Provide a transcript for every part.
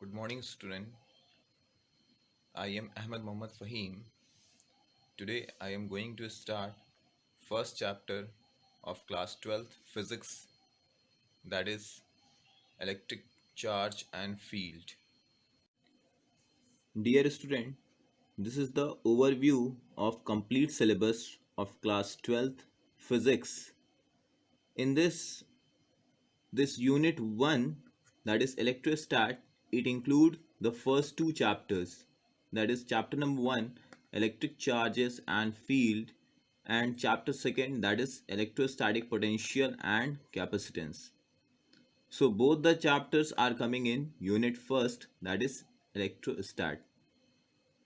Good morning, student. I am Ahmed Mohammad Fahim. Today I am going to start first chapter of class 12th physics, that is electric charge and field. Dear student, this is the overview of complete syllabus of class 12th physics. In this unit 1, that is electrostat, it includes the first two chapters, that is chapter number 1 electric charges and field, and chapter 2 that is electrostatic potential and capacitance. So both the chapters are coming in unit first, that is electrostat.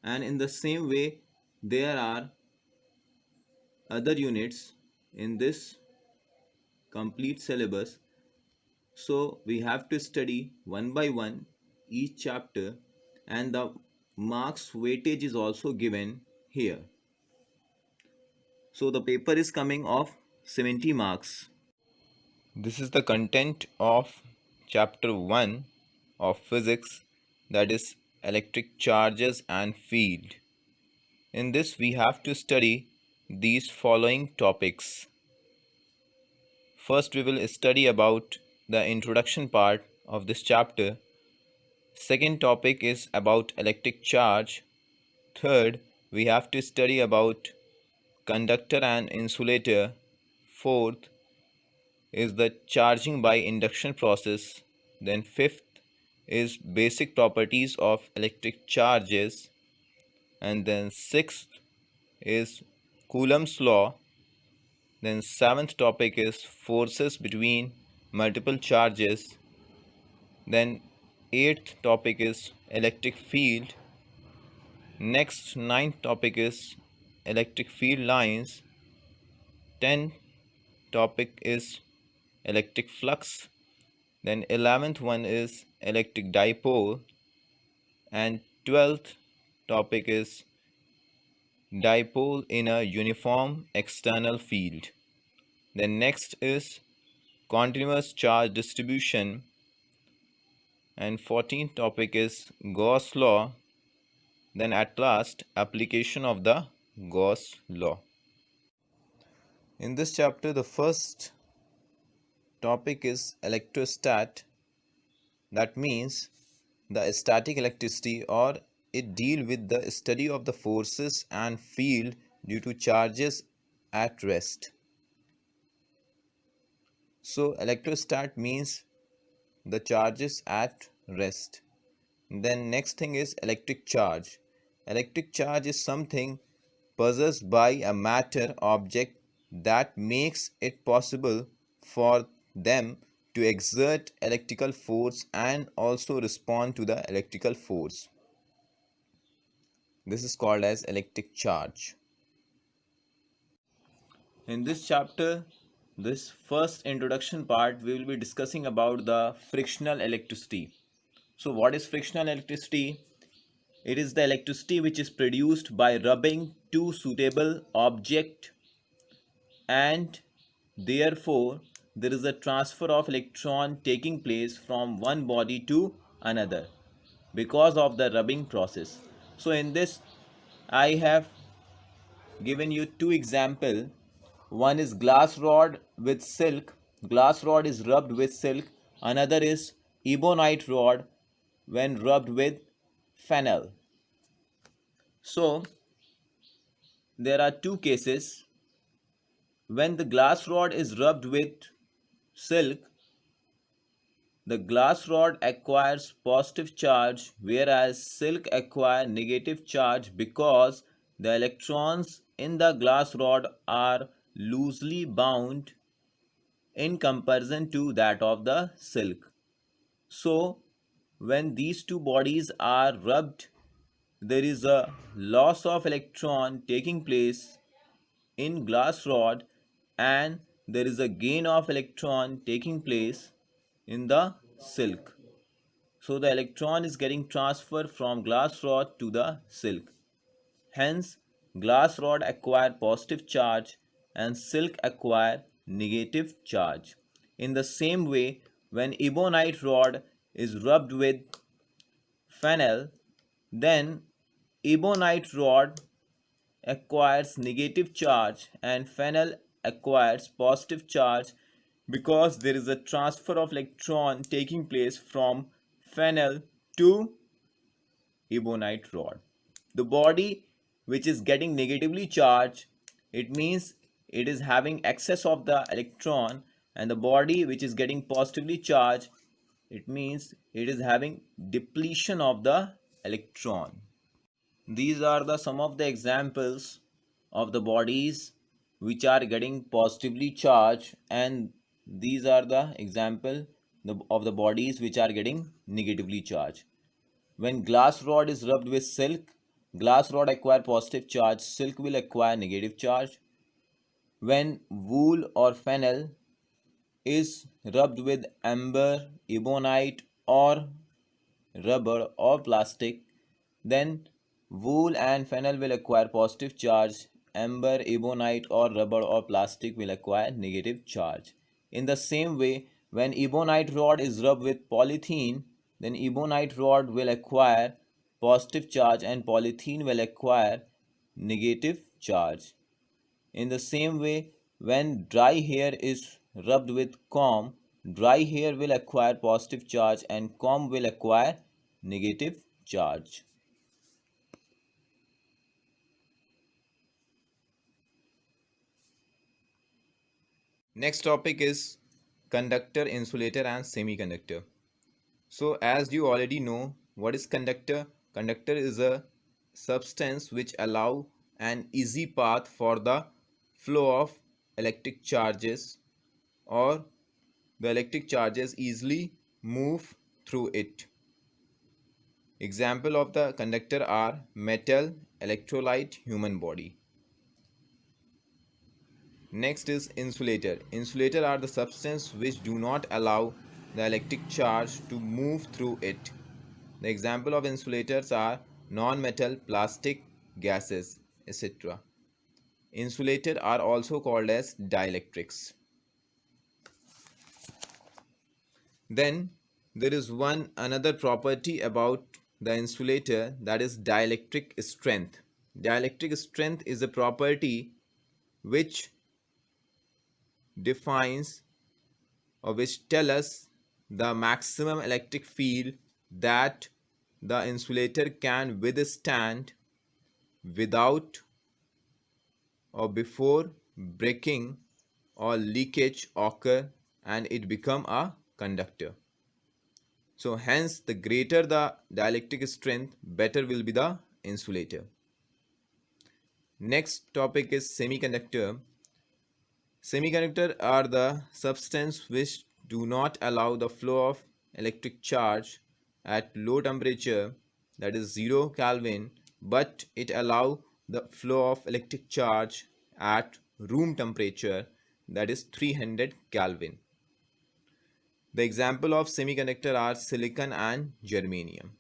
And in the same way, there are other units in this complete syllabus. So we have to study one by one each chapter, and the marks weightage is also given here. So the paper is coming of 70 marks. This is the content of chapter 1 of physics, that is electric charges and field. In this we have to study these following topics. First, we will study about the introduction part of this chapter. Second topic is about electric charge. Third, we have to study about conductor and insulator. Fourth is the charging by induction process. Then fifth is basic properties of electric charges. And then sixth is Coulomb's law. Then seventh topic is forces between multiple charges. Then eighth topic is electric field. Next ninth topic is electric field lines. 10th topic is electric flux. Then 11th one is electric dipole. And 12th topic is dipole in a uniform external field. Then next is continuous charge distribution, and 14th topic is Gauss law. Then at last, application of the Gauss law. In this chapter, the first topic is electrostat. That means the static electricity, or it deal with the study of the forces and field due to charges at rest. So electrostat means the charges at rest. Then next thing is electric charge. Electric charge is something possessed by a matter object that makes it possible for them to exert electrical force and also respond to the electrical force. This is called as electric charge. In this chapter, this first introduction part, we will be discussing about the frictional electricity. So what is frictional electricity? It is the electricity which is produced by rubbing two suitable objects, and therefore there is a transfer of electron taking place from one body to another because of the rubbing process. So in this I have given you two examples. One is glass rod with silk. Glass rod is rubbed with silk. Another is ebonite rod when rubbed with fennel. So there are two cases. When the glass rod is rubbed with silk, the glass rod acquires positive charge, whereas silk acquires negative charge because the electrons in the glass rod are loosely bound in comparison to that of the silk. So when these two bodies are rubbed, there is a loss of electron taking place in glass rod, and there is a gain of electron taking place in the silk. So the electron is getting transferred from glass rod to the silk. Hence, glass rod acquire positive charge and silk acquire negative charge. In the same way, when ebonite rod is rubbed with phenyl, then ebonite rod acquires negative charge and phenyl acquires positive charge because there is a transfer of electron taking place from phenyl to ebonite rod. The body which is getting negatively charged, it means it is having excess of the electron, and the body which is getting positively charged, it means it is having depletion of the electron. These are the some of the examples of the bodies which are getting positively charged, and these are the example of the bodies which are getting negatively charged. When glass rod is rubbed with silk, glass rod acquire positive charge, silk will acquire negative charge. When wool or fennel is rubbed with amber, ebonite, or rubber or plastic, then wool and fennel will acquire positive charge, amber, ebonite, or rubber or plastic will acquire negative charge. In the same way, when ebonite rod is rubbed with polythene, then ebonite rod will acquire positive charge and polythene will acquire negative charge. In the same way, when dry hair is rubbed with comb, dry hair will acquire positive charge and comb will acquire negative charge. Next topic is conductor, insulator, and semiconductor. So, as you already know, what is conductor? Conductor is a substance which allow an easy path for the flow of electric charges, or the electric charges easily move through it. Example of the conductor are metal, electrolyte, human body. Next is insulator. Insulator are the substance which do not allow the electric charge to move through it. The example of insulators are non-metal, plastic, gases, etc. Insulators are also called as dielectrics. Then there is one another property about the insulator, that is dielectric strength. Dielectric strength is a property which defines or which tell us the maximum electric field that the insulator can withstand without or before breaking or leakage occur and it become a conductor. So hence the greater the dielectric strength, better will be the insulator. Next topic is semiconductor. Semiconductor are the substance which do not allow the flow of electric charge at low temperature, that is 0 Kelvin, but it allow the flow of electric charge at room temperature, that is 300 Kelvin. The example of semiconductor are silicon and germanium.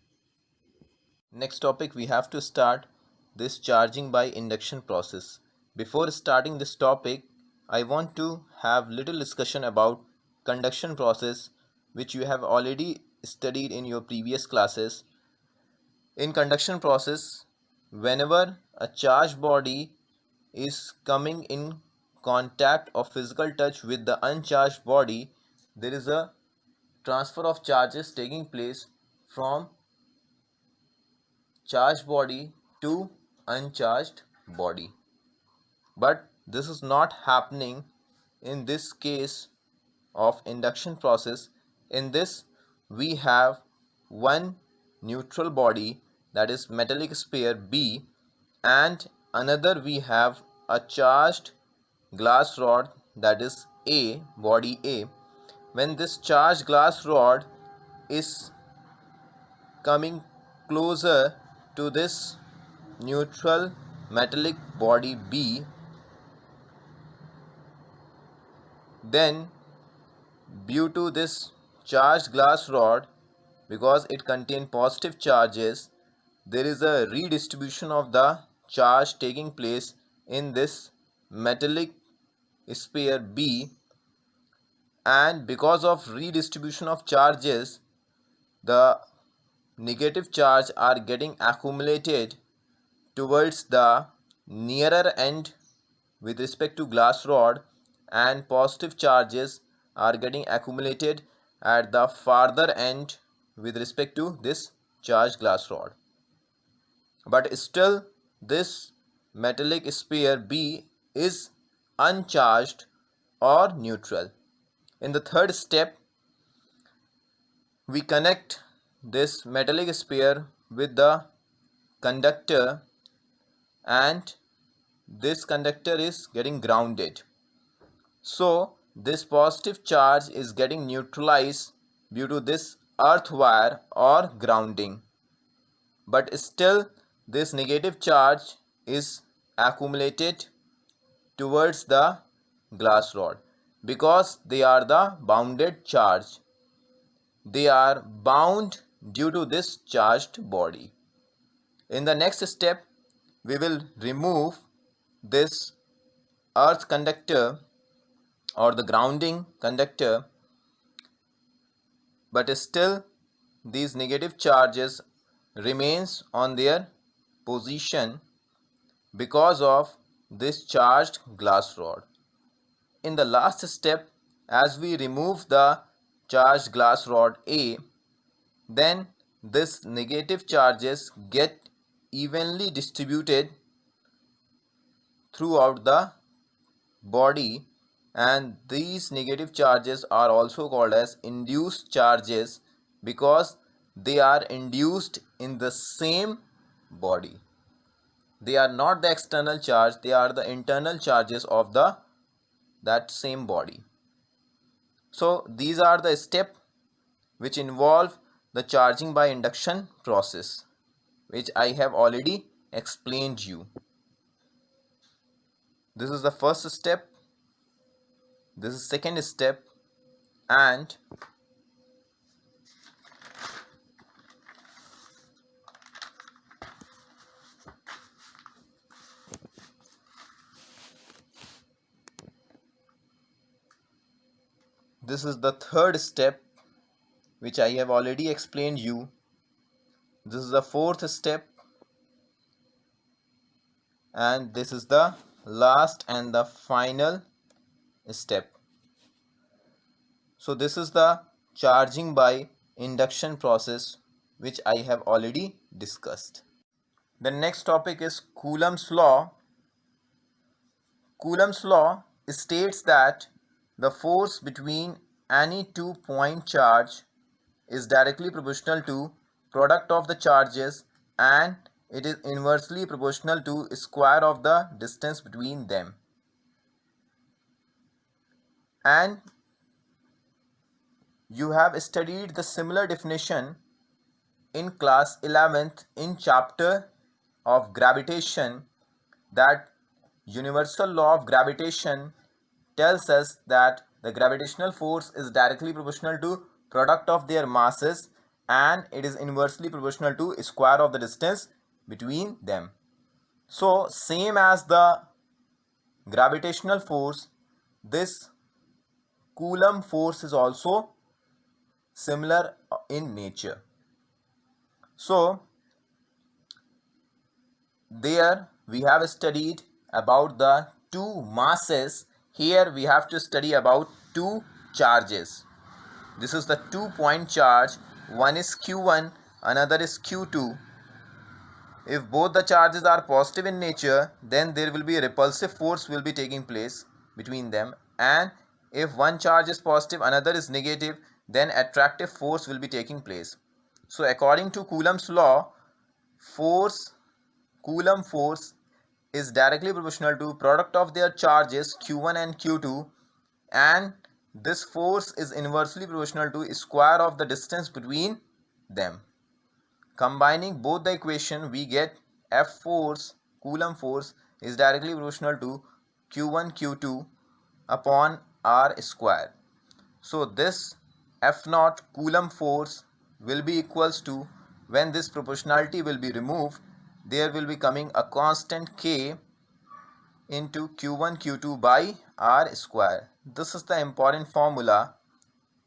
Next topic, we have to start this charging by induction process. Before starting this topic, I want to have little discussion about conduction process, which you have already studied in your previous classes. In conduction process, whenever a charged body is coming in contact or physical touch with the uncharged body, there is a transfer of charges taking place from charged body to uncharged body. But this is not happening in this case of induction process. In this, we have one neutral body, that is metallic sphere B, and another we have a charged glass rod, that is A, body A. When this charged glass rod is coming closer to this neutral metallic body B, then due to this charged glass rod, because it contains positive charges, there is a redistribution of the charge taking place in this metallic sphere B, and because of redistribution of charges, the negative charge are getting accumulated towards the nearer end with respect to glass rod, and positive charges are getting accumulated at the farther end with respect to this charged glass rod. But still this metallic sphere B is uncharged or neutral. In the third step, we connect this metallic sphere with the conductor, and this conductor is getting grounded. So this positive charge is getting neutralized due to this earth wire or grounding. But still this negative charge is accumulated towards the glass rod because they are the bounded charge. They are bound due to this charged body. In the next step, we will remove this earth conductor or the grounding conductor, but still these negative charges remains on their position because of this charged glass rod. In the last step, as we remove the charged glass rod A, then this negative charges get evenly distributed throughout the body, and these negative charges are also called as induced charges because they are induced in the same body. They are not the external charge, they are the internal charges of that same body. So these are the steps which involve the charging by induction process, which I have already explained you. This is the first step, this is second step, and this is the third step, which I have already explained you. This is the fourth step, and this is the last and the final step. So this is the charging by induction process which I have already discussed. The next topic is Coulomb's law. Coulomb's law states that the force between any 2-point charge is directly proportional to product of the charges, and it is inversely proportional to square of the distance between them. And you have studied the similar definition in class 11th in chapter of gravitation, that universal law of gravitation tells us that the gravitational force is directly proportional to product of their masses, and it is inversely proportional to square of the distance between them. So same as the gravitational force, this Coulomb force is also similar in nature. So there we have studied about the two masses. Here we have to study about two charges. This is the 2-point charge. One is Q1, another is Q2. If both the charges are positive in nature, then there will be a repulsive force will be taking place between them, and if one charge is positive, another is negative, then attractive force will be taking place. So according to Coulomb's law, Coulomb force is directly proportional to product of their charges Q1 and Q2, and this force is inversely proportional to square of the distance between them. Combining both the equation, we get F force, Coulomb force, is directly proportional to Q1 Q2 upon R square. So this F naught Coulomb force will be equals to, when this proportionality will be removed, there will be coming a constant K into Q1 Q2 by R square. This is the important formula,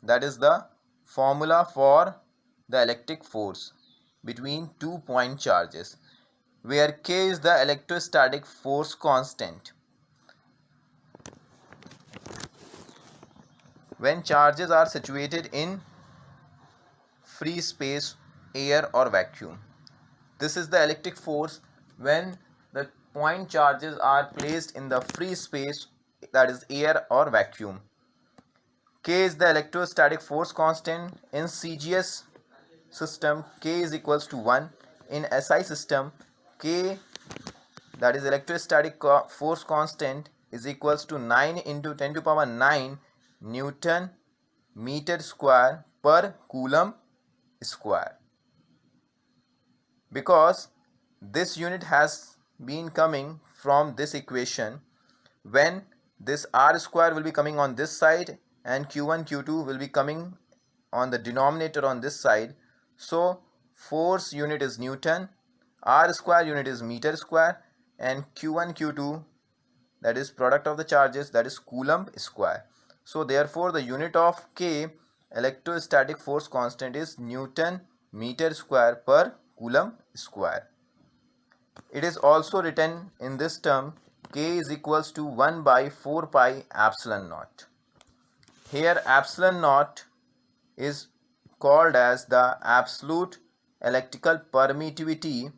that is the formula for the electric force. between 2-point charges, where K is the electrostatic force constant. When charges are situated in free space, air or vacuum. This is the electric force when the point charges are placed in the free space, that is air or vacuum. K is the electrostatic force constant. In CGS system, K is equals to 1. In SI system, K, that is electrostatic force constant, is equals to 9 into 10 to power 9 Newton meter square per coulomb square. Because this unit has been coming from this equation, when this r square will be coming on this side and q1 q2 will be coming on the denominator on this side, so force unit is Newton, r square unit is meter square, and q1 q2, that is product of the charges, that is coulomb square. So therefore the unit of K electrostatic force constant is Newton meter square per coulomb square. It is also written in this term K is equals to 1 by 4 pi epsilon naught. Here epsilon naught is called as the absolute electrical permittivity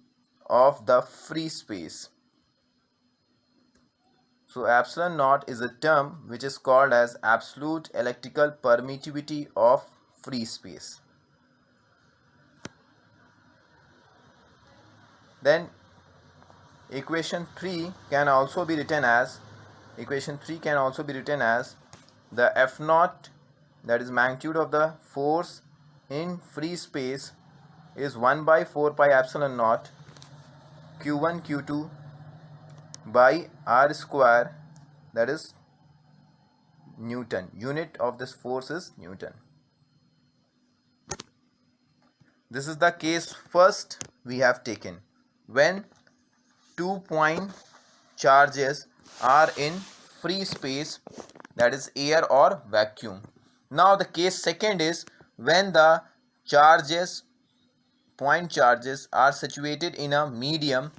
of the free space. So epsilon naught is a term which is called as absolute electrical permittivity of free space. Then equation 3 can also be written as the F naught, that is magnitude of the force in free space, is 1 by 4 pi epsilon naught q1 q2 by r square, that is Newton. Unit of this force is Newton. This is the case first we have taken, when 2-point charges are in free space, that is air or vacuum. Now the case second is when the point charges are situated in a medium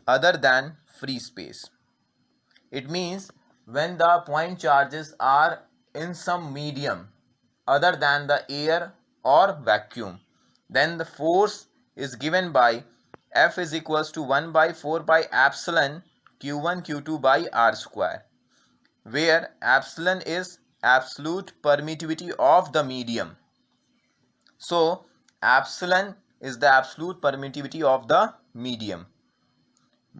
other than free space. It means when the point charges are in some medium other than the air or vacuum, then the force is given by F is equals to 1 by 4 by epsilon q1 q2 by r square, where epsilon is absolute permittivity of the medium. So epsilon is the absolute permittivity of the medium.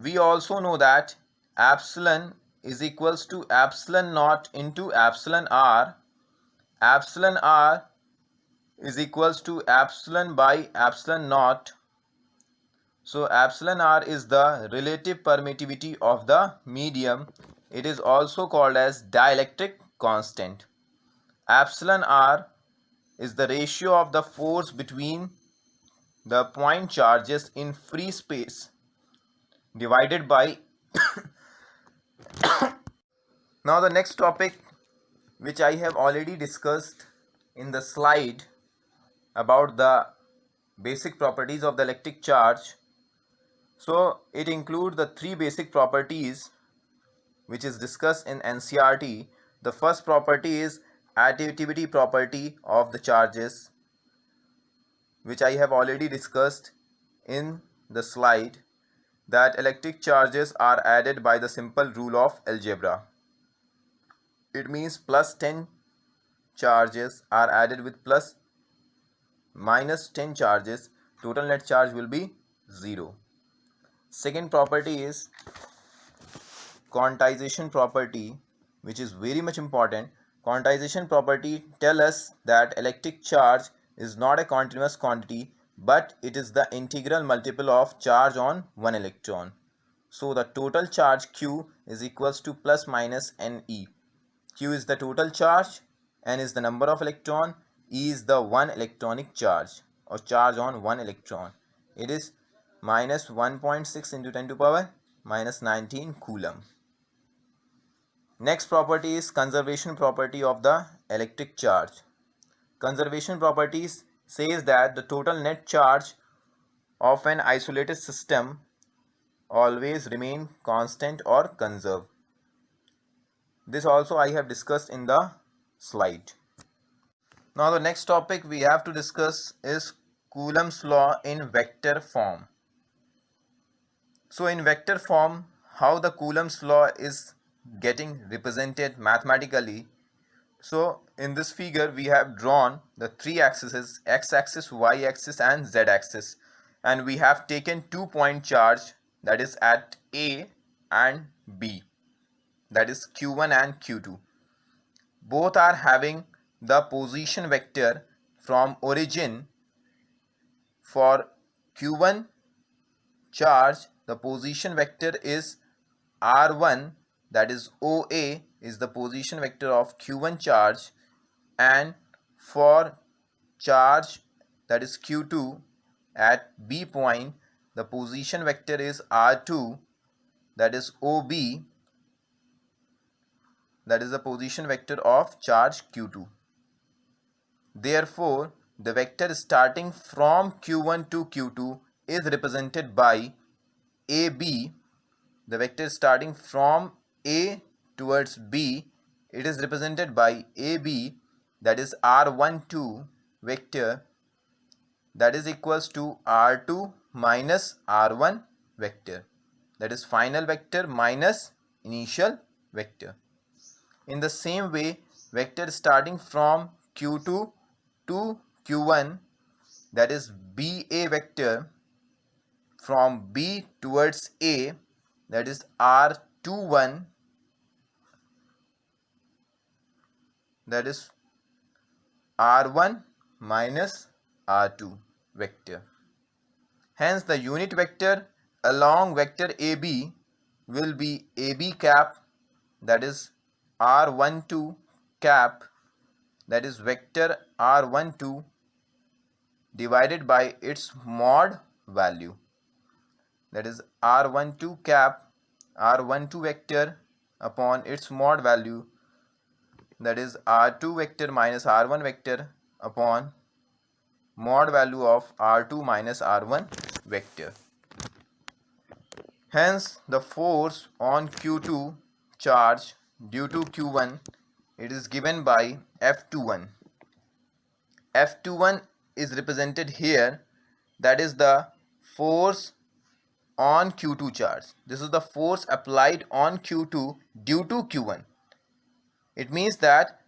We also know that epsilon is equals to epsilon naught into epsilon r. Epsilon r is equals to epsilon by epsilon naught. So epsilon r is the relative permittivity of the medium. It is also called as dielectric constant. Epsilon r is the ratio of the force between the point charges in free space divided by now the next topic, which I have already discussed in the slide about the basic properties of the electric charge. So it includes the 3 basic properties which is discussed in NCERT. The first property is additivity property of the charges, which I have already discussed in the slide, that electric charges are added by the simple rule of algebra. It means plus 10 charges are added with plus minus 10 charges, total net charge will be 0. Second property is quantization property, which is very much important. Quantization property tell us that electric charge is not a continuous quantity, but it is the integral multiple of charge on one electron. So the total charge Q is equals to plus minus Ne. Q is the total charge, N is the number of electron, E is the one electronic charge or charge on one electron. It is minus 1.6 into 10 to power minus 19 coulomb. Next property is conservation property of the electric charge. Conservation properties says that the total net charge of an isolated system always remain constant or conserve. This also I have discussed in the slide. Now the next topic we have to discuss is Coulomb's law in vector form. So in vector form, how the Coulomb's law is getting represented mathematically. So in this figure we have drawn the three axes, x-axis, y-axis and z-axis, and we have taken 2-point charge, that is at A and B, that is q1 and q2. Both are having the position vector from origin. For q1 charge, the position vector is r1, that is OA is the position vector of q1 charge, and for charge, that is q2 at B point, the position vector is r2, that is OB, that is the position vector of charge q2. Therefore, the vector starting from q1 to q2 is represented by AB. The vector starting from A towards B, it is represented by AB, that is R12 vector, that is equals to R2 minus R1 vector, that is final vector minus initial vector. In the same way, vector starting from q2 to q1, that is BA vector, from B towards A, that is R21, that is R1 minus R2 vector. Hence the unit vector along vector AB will be AB cap, that is R12 cap, that is vector R12 divided by its mod value, that is R12 cap, R12 vector upon its mod value, that is R2 vector minus R1 vector upon mod value of R2 minus R1 vector. Hence the force on Q2 charge due to Q1, it is given by F21. F21 is represented here, that is the force on Q2 charge. This is the force applied on Q2 due to Q1. It means that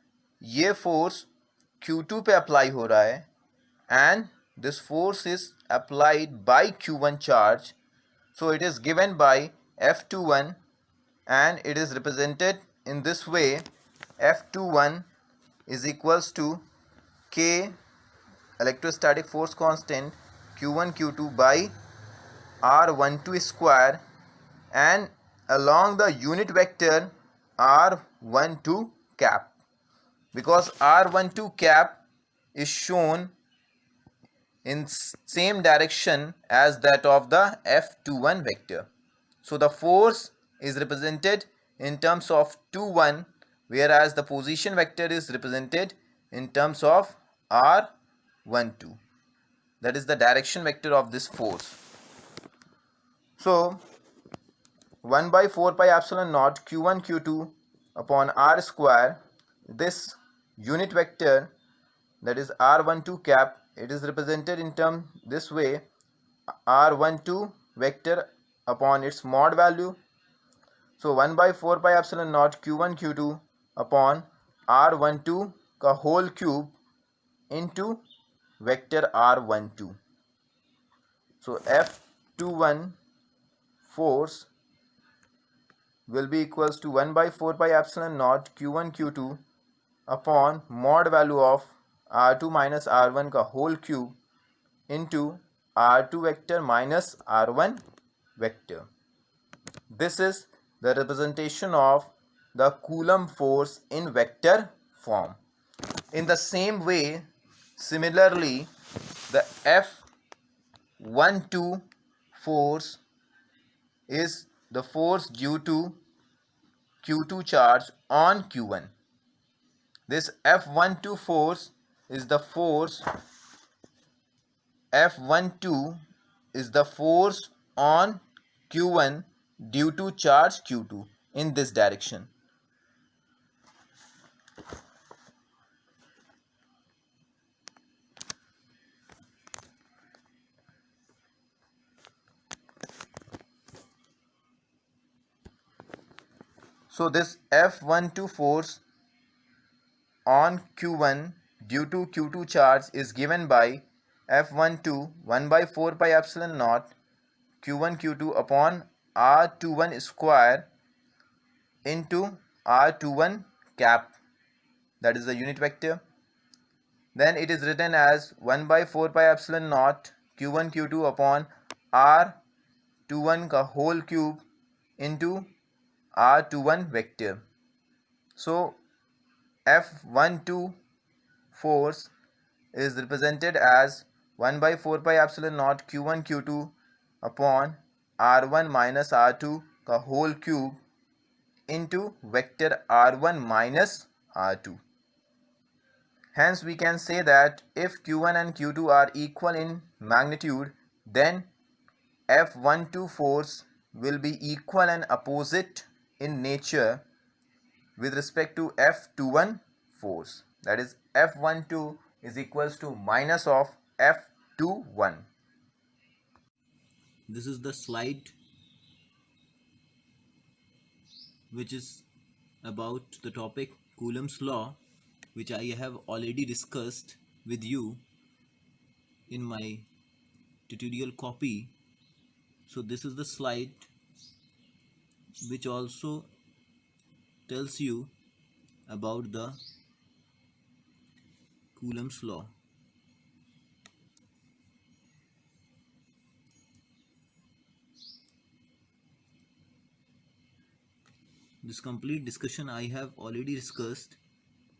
ये force Q2 पे apply हो रहा है and this force is applied by Q1 charge. So it is given by F21 and it is represented in this way. F21 is equals to K electrostatic force constant Q1 Q2 by R12 square, and along the unit vector R12 cap, because R12 cap is shown in same direction as that of the F21 vector. So the force is represented in terms of 21, whereas the position vector is represented in terms of R12. That is the direction vector of this force. So 1 by 4 pi epsilon naught q1 q2 upon r square, this unit vector, that is r12 cap, it is represented in term this way, r12 vector upon its mod value. So 1 by 4 pi epsilon naught q1 q2 upon r12 का whole cube into vector r12. So F21 force will be equals to 1 by 4 pi epsilon naught q1 q2 upon mod value of r2 minus r1 का whole cube into r2 vector minus r1 vector. This is the representation of the Coulomb force in vector form. In the same way, similarly, the F12 force is the force due to Q2 charge on Q1. This F12 force is the force F12 is the force on Q1 due to charge Q2 in this direction. So this F12 force on Q1 due to Q2 charge is given by F12 1 by 4 pi epsilon naught Q1 Q2 upon R21 square into R21 cap, that is the unit vector. Then it is written as 1 by 4 pi epsilon naught Q1 Q2 upon R21 का whole cube into R21 vector. So F12 force is represented as 1 by 4 pi epsilon naught Q1 Q2 upon R1 minus R2 का whole cube into vector R1 minus R2. Hence we can say that if Q1 and Q2 are equal in magnitude, then F12 force will be equal and opposite in nature with respect to F21 force. That is, F12 is equals to minus of F21. This is the slide which is about the topic Coulomb's law, which I have already discussed with you in my tutorial copy. So this is the slide which also tells you about the Coulomb's law. This complete discussion I have already discussed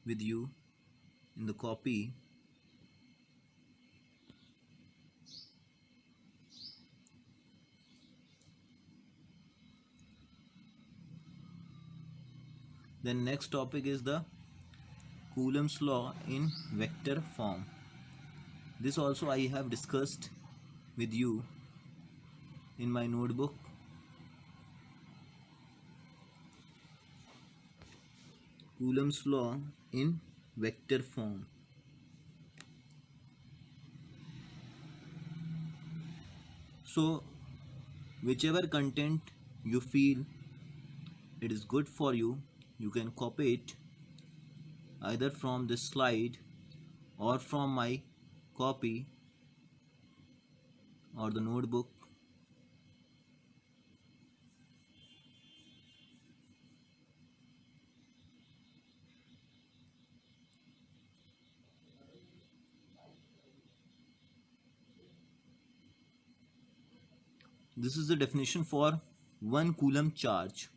with you in the copy. Then next topic is the Coulomb's law in vector form. This also I have discussed with you in my notebook. Coulomb's law in vector form. So whichever content you feel it is good for you, you can copy it either from this slide or from my copy or the notebook. This is the definition for 1 Coulomb charge.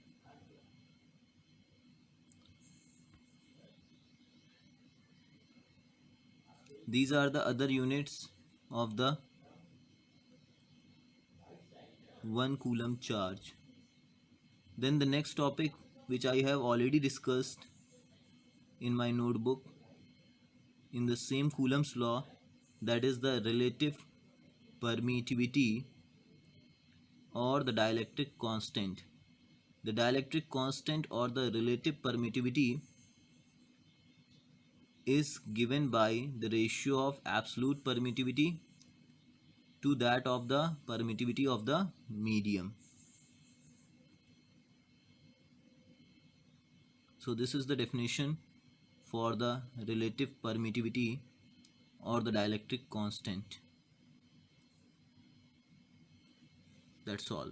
These are the other units of the 1 Coulomb charge. Then the next topic which I have already discussed in my notebook in the same Coulomb's law, that is the relative permittivity or the dielectric constant. The dielectric constant or the relative permittivity is given by the ratio of absolute permittivity to that of the permittivity of the medium. So this is the definition for the relative permittivity or the dielectric constant. That's all.